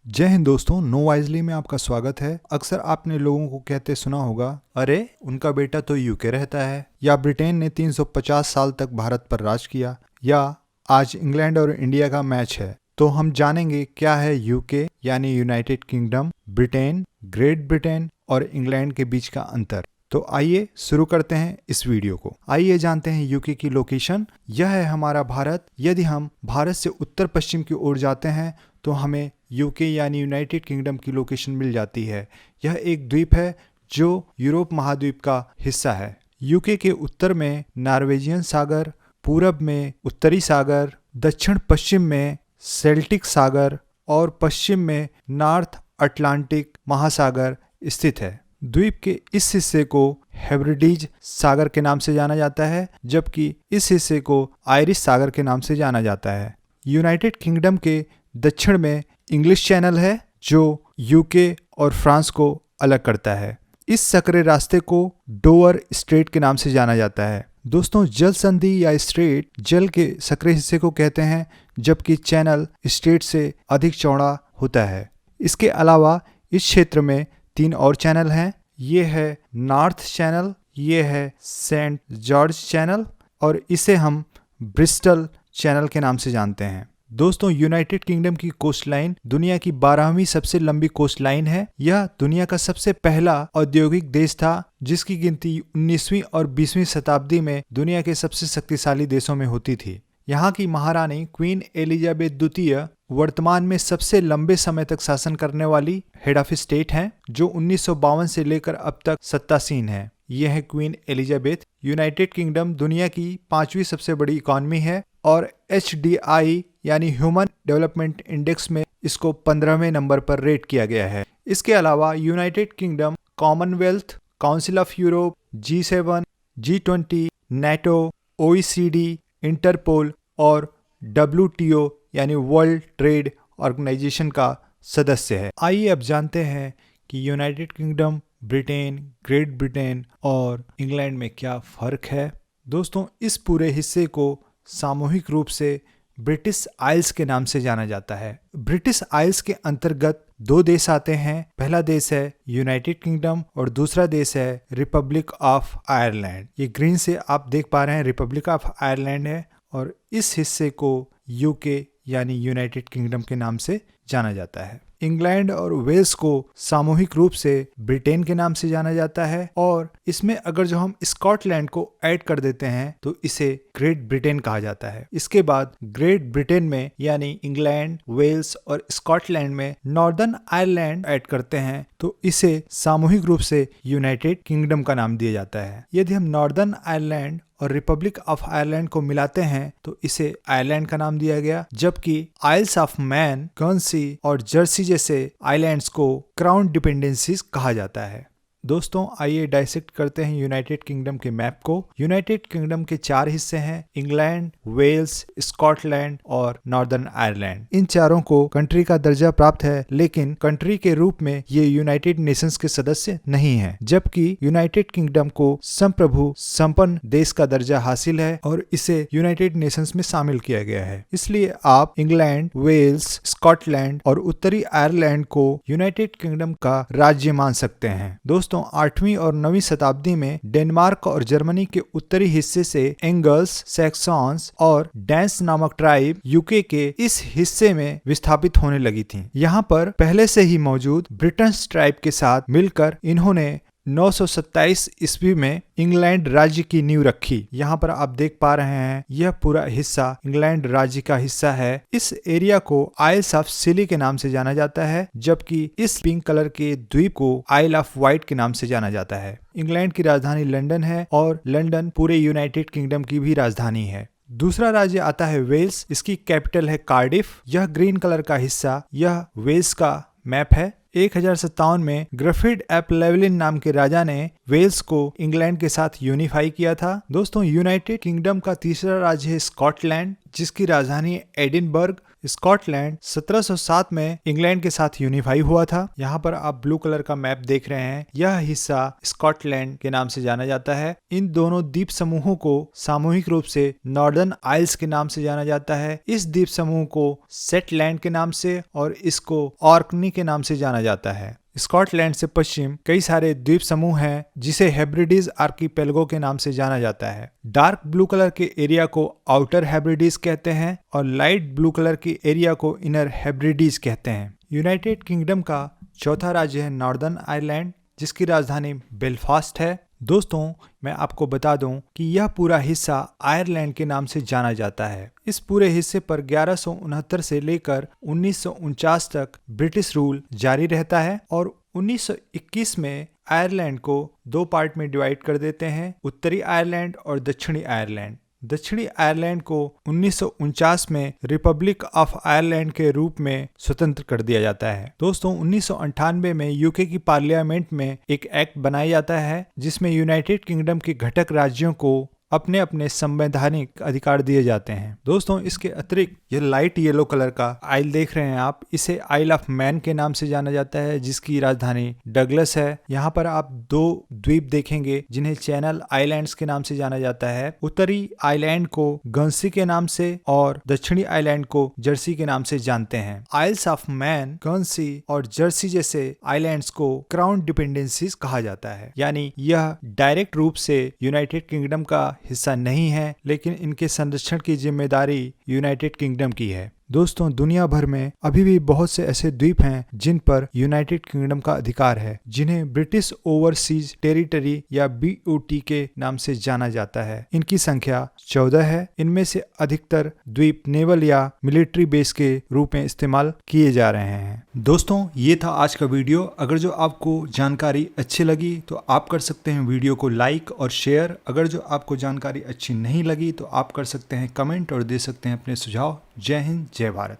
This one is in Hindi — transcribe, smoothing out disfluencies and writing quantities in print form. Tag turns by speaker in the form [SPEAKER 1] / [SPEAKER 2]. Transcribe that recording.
[SPEAKER 1] जय हिंद दोस्तों, नो वाइजली में आपका स्वागत है। अक्सर आपने लोगों को कहते सुना होगा, अरे उनका बेटा तो यूके रहता है, या ब्रिटेन ने 350 साल तक भारत पर राज किया, या आज इंग्लैंड और इंडिया का मैच है। तो हम जानेंगे क्या है यूके यानी United Kingdom, Britain, Great Britain और इंग्लैंड के बीच का अंतर। तो आइए शुरू करते हैं इस वीडियो को। आइए जानते हैं यूके की लोकेशन। यह है हमारा भारत। यदि हम भारत से उत्तर पश्चिम की ओर जाते हैं तो हमें यूके यानी यूनाइटेड किंगडम की लोकेशन मिल जाती है। यह एक द्वीप है जो यूरोप महाद्वीप का हिस्सा है। यूके के उत्तर में नॉर्वेजियन सागर, पूरब में उत्तरी सागर, दक्षिण पश्चिम में सेल्टिक सागर और पश्चिम में नॉर्थ अटलांटिक महासागर स्थित है। द्वीप के इस हिस्से को हेब्रिडीज सागर के नाम से जाना जाता है, जबकि इस हिस्से को आयरिश सागर के नाम से जाना जाता है। यूनाइटेड किंगडम के दक्षिण में इंग्लिश चैनल है जो यूके और फ्रांस को अलग करता है। इस सकरे रास्ते को डोवर स्ट्रेट के नाम से जाना जाता है। दोस्तों, जल संधि या स्ट्रेट जल के सकरे हिस्से को कहते हैं, जबकि चैनल स्ट्रेट से अधिक चौड़ा होता है। इसके अलावा इस क्षेत्र में 3 और चैनल हैं। ये है नॉर्थ चैनल, ये है सेंट जॉर्ज चैनल और इसे हम ब्रिस्टल चैनल के नाम से जानते हैं। दोस्तों, यूनाइटेड किंगडम की कोस्ट लाइन दुनिया की 12वीं सबसे लंबी कोस्ट लाइन है। यह दुनिया का सबसे पहला औद्योगिक देश था, जिसकी गिनती 19वीं और 20वीं शताब्दी में दुनिया के सबसे शक्तिशाली देशों में होती थी। यहाँ की महारानी क्वीन एलिजाबेथ द्वितीय वर्तमान में सबसे लंबे समय तक शासन करने वाली हेड ऑफ स्टेट हैं, जो 1952 से लेकर अब तक सत्तासीन है। यह है क्वीन एलिजाबेथ। यूनाइटेड किंगडम दुनिया की 5वीं सबसे बड़ी इकॉनमी है और HDI यानी ह्यूमन डेवलपमेंट इंडेक्स में इसको 15वें नंबर पर रेट किया गया है। इसके अलावा United Kingdom Commonwealth, council of Europe, G7, G20, NATO, OECD, Interpol और WTO यानी वर्ल्ड ट्रेड ऑर्गेनाइजेशन का सदस्य है। आइए अब जानते हैं कि United Kingdom, Britain, Great Britain और इंग्लैंड में क्या फ़र्क है। दोस्तों, इस पूरे हिस्से को सामूहिक रूप से ब्रिटिश आइल्स के नाम से जाना जाता है। ब्रिटिश आइल्स के अंतर्गत 2 देश आते हैं। पहला देश है यूनाइटेड किंगडम और दूसरा देश है रिपब्लिक ऑफ आयरलैंड। ये ग्रीन से आप देख पा रहे हैं, रिपब्लिक ऑफ आयरलैंड है और इस हिस्से को यूके यानी यूनाइटेड किंगडम के नाम से जाना जाता है। इंग्लैंड और वेल्स को सामूहिक रूप से ब्रिटेन के नाम से जाना जाता है और इसमें अगर जो हम स्कॉटलैंड को ऐड कर देते हैं तो इसे ग्रेट ब्रिटेन कहा जाता है। इसके बाद ग्रेट ब्रिटेन में यानी इंग्लैंड, वेल्स और स्कॉटलैंड में नॉर्दर्न आयरलैंड ऐड करते हैं तो इसे सामूहिक रूप से यूनाइटेड किंगडम का नाम दिया जाता है। यदि हम नॉर्दर्न आयरलैंड और रिपब्लिक ऑफ आयरलैंड को मिलाते हैं तो इसे आयरलैंड का नाम दिया गया, जबकि आइल्स ऑफ मैन, गर्नसी और जर्सी जैसे आइलैंड्स को क्राउन डिपेंडेंसीज कहा जाता है। दोस्तों, आइए डाइसेक्ट करते हैं यूनाइटेड किंगडम के मैप को। यूनाइटेड किंगडम के 4 हिस्से हैं, इंग्लैंड, वेल्स, स्कॉटलैंड और नॉर्दर्न आयरलैंड। इन चारों को कंट्री का दर्जा प्राप्त है, लेकिन कंट्री के रूप में ये यूनाइटेड नेशंस के सदस्य नहीं हैं, जबकि यूनाइटेड किंगडम को संप्रभु संपन्न देश का दर्जा हासिल है और इसे यूनाइटेड नेशंस में शामिल किया गया है। इसलिए आप इंग्लैंड, वेल्स, स्कॉटलैंड और उत्तरी आयरलैंड को यूनाइटेड किंगडम का राज्य मान सकते हैं। दोस्तों, 8वीं और 9वीं शताब्दी में डेनमार्क और जर्मनी के उत्तरी हिस्से से एंगल्स, सैक्सन्स और डैंस नामक ट्राइब यूके के इस हिस्से में विस्थापित होने लगी थी। यहाँ पर पहले से ही मौजूद ब्रिटन्स ट्राइब के साथ मिलकर इन्होंने 927 ईस्वी में इंग्लैंड राज्य की नींव रखी। यहाँ पर आप देख पा रहे हैं, यह पूरा हिस्सा इंग्लैंड राज्य का हिस्सा है। इस एरिया को आइल्स ऑफ सिली के नाम से जाना जाता है, जबकि इस पिंक कलर के द्वीप को आइल ऑफ वाइट के नाम से जाना जाता है। इंग्लैंड की राजधानी लंदन है और लंदन पूरे यूनाइटेड किंगडम की भी राजधानी है। दूसरा राज्य आता है वेल्स। इसकी कैपिटल है कार्डिफ। यह ग्रीन कलर का हिस्सा, यह वेल्स का मैप है। 1057 में ग्रफिड एप लेवलिन नाम के राजा ने वेल्स को इंग्लैंड के साथ यूनिफाई किया था। दोस्तों, यूनाइटेड किंगडम का तीसरा राज्य है स्कॉटलैंड, जिसकी राजधानी एडिनबर्ग। स्कॉटलैंड 1707 में इंग्लैंड के साथ यूनिफाई हुआ था। यहाँ पर आप ब्लू कलर का मैप देख रहे हैं, यह हिस्सा स्कॉटलैंड के नाम से जाना जाता है। इन दोनों द्वीप समूहों को सामूहिक रूप से नॉर्दर्न आइल्स के नाम से जाना जाता है। इस द्वीप समूह को सेटलैंड के नाम से और इसको ऑर्कनी के नाम से जाना जाता है। स्कॉटलैंड से पश्चिम कई सारे द्वीप समूह हैं जिसे हेब्रिडीज आर्कीपेलगो के नाम से जाना जाता है। डार्क ब्लू कलर के एरिया को आउटर हेब्रिडीज कहते हैं और लाइट ब्लू कलर के एरिया को इनर हेब्रिडीज कहते हैं। यूनाइटेड किंगडम का चौथा राज्य है नॉर्दर्न आयरलैंड, जिसकी राजधानी बेलफास्ट है। दोस्तों, मैं आपको बता दूं कि यह पूरा हिस्सा आयरलैंड के नाम से जाना जाता है। इस पूरे हिस्से पर 1169 से लेकर 1949 तक ब्रिटिश रूल जारी रहता है और 1921 में आयरलैंड को दो पार्ट में डिवाइड कर देते हैं, उत्तरी आयरलैंड और दक्षिणी आयरलैंड। दक्षिणी आयरलैंड को 1949 में रिपब्लिक ऑफ आयरलैंड के रूप में स्वतंत्र कर दिया जाता है। दोस्तों, 1998 में यूके की पार्लियामेंट में एक एक्ट बनाया जाता है जिसमें यूनाइटेड किंगडम के घटक राज्यों को अपने अपने संवैधानिक अधिकार दिए जाते हैं। दोस्तों, इसके अतिरिक्त यह लाइट येलो कलर का आइल देख रहे हैं आप, इसे आइल ऑफ मैन के नाम से जाना जाता है, जिसकी राजधानी डगलस है। यहाँ पर आप दो द्वीप देखेंगे जिन्हें चैनल आइलैंड्स के नाम से जाना जाता है। उत्तरी आइलैंड को गंसी के नाम से और दक्षिणी आइलैंड को जर्सी के नाम से जानते हैं। आइल्स ऑफ मैन, गंसी और जर्सी जैसे आइलैंड्स को क्राउन डिपेंडेंसीज कहा जाता है, यानी यह डायरेक्ट रूप से यूनाइटेड किंगडम का हिस्सा नहीं है, लेकिन इनके संरक्षण की जिम्मेदारी यूनाइटेड किंगडम की है। दोस्तों, दुनिया भर में अभी भी बहुत से ऐसे द्वीप हैं जिन पर यूनाइटेड किंगडम का अधिकार है, जिन्हें ब्रिटिश ओवरसीज टेरिटरी या BOT के नाम से जाना जाता है। इनकी संख्या 14 है। इनमें से अधिकतर द्वीप नेवल या मिलिट्री बेस के रूप में इस्तेमाल किए जा रहे हैं। दोस्तों, ये था आज का वीडियो। अगर जो आपको जानकारी अच्छी लगी तो आप कर सकते हैं वीडियो को लाइक और शेयर। अगर जो आपको जानकारी अच्छी नहीं लगी तो आप कर सकते हैं कमेंट और दे सकते हैं अपने सुझाव। जय हिंद, जय भारत।